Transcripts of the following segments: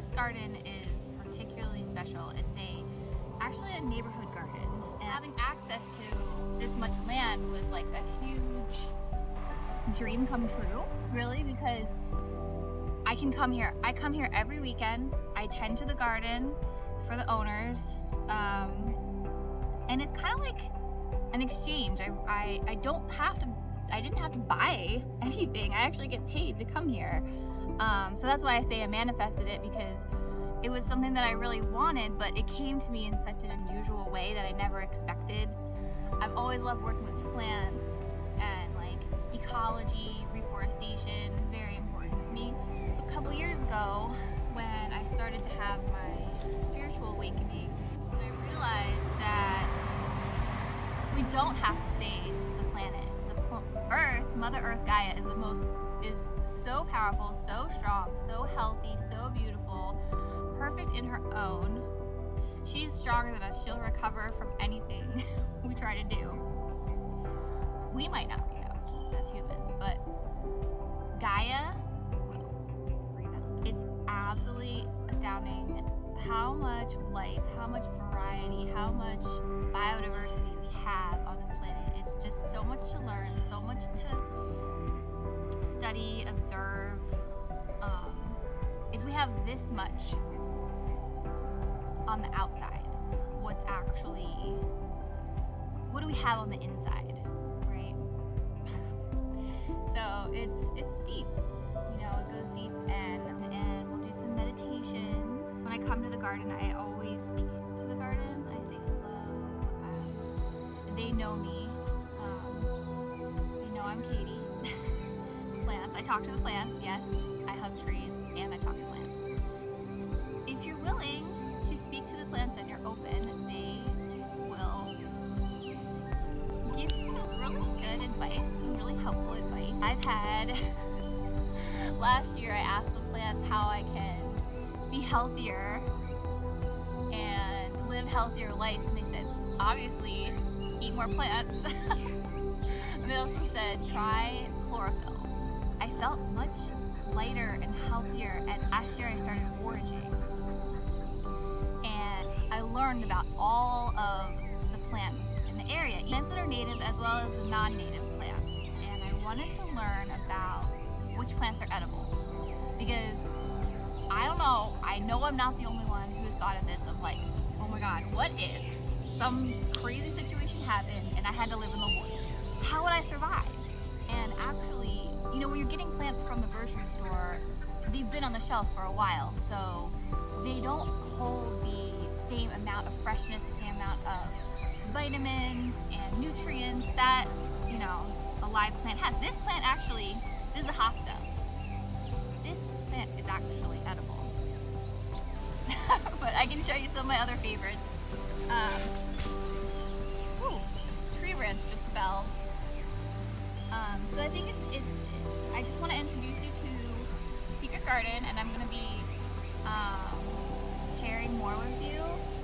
this garden is particularly special. It's actually a neighborhood garden, and having access to this much land was like a huge dream come true, really, because I come here every weekend. I tend to the garden for the owners, and it's kind of like an exchange. I didn't have to buy anything. I actually get paid to come here. So that's why I say I manifested it, because it was something that I really wanted, but it came to me in such an unusual way that I never expected. I've always loved working with plants, and like ecology, reforestation is very important to me. A couple years ago, when I started to have my spiritual awakening, I realized that we don't have to save the planet. The Earth, Mother Earth Gaia, is so powerful, so strong, so healthy, so beautiful, perfect in her own. She's stronger than us. She'll recover from anything we try to do. We might not be able as humans, but Gaia will rebound. It's absolutely astounding how much life, how much variety, how much biodiversity we have on this planet. It's just so much to learn, so much to study, observe. If we have this much on the outside, what do we have on the inside, right? So it's deep, it goes deep, and we'll do some meditations. When I come to the garden, I always speak to the garden. I say hello. They know me. They know I'm Katie. Plants. I talk to the plants, yes. I hug trees, and I talk to plants. If you're willing to speak to the plants and you're open, they will give you some really good advice, some really helpful advice. I've had, last year I asked the plants how I can be healthier and live healthier life, and they said, obviously, eat more plants. They also said, try chlorophyll. I felt much lighter and healthier, and last year I started foraging. And I learned about all of the plants in the area, plants that are native as well as the non-native plants. And I wanted to learn about which plants are edible, because I don't know, I know I'm not the only one who's thought of this, of like, oh my god, what if some crazy situation happened and I had to live in the woods? How would I survive? And actually, when you're getting plants from the grocery store, they've been on the shelf for a while, so they don't hold the same amount of freshness, the same amount of vitamins and nutrients that, a live plant has. This plant actually, this is the hot stuff. This plant is actually edible. But I can show you some of my other favorites. Tree branch just fell. So I think I just want to introduce you to Secret Garden, and I'm going to be sharing more with you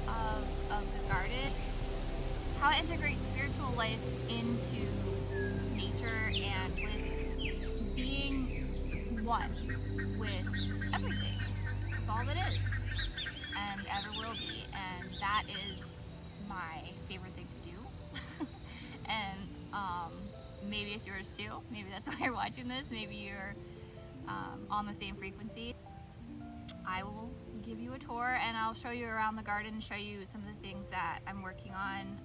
of the garden, how I integrate spiritual life into nature, and with being one with everything, with all that is and ever will be. And that is my favorite thing to do. And maybe it's yours too. Maybe that's why you're watching this. Maybe you're on the same frequency. I will give you a tour, and I'll show you around the garden and show you some of the things that I'm working on.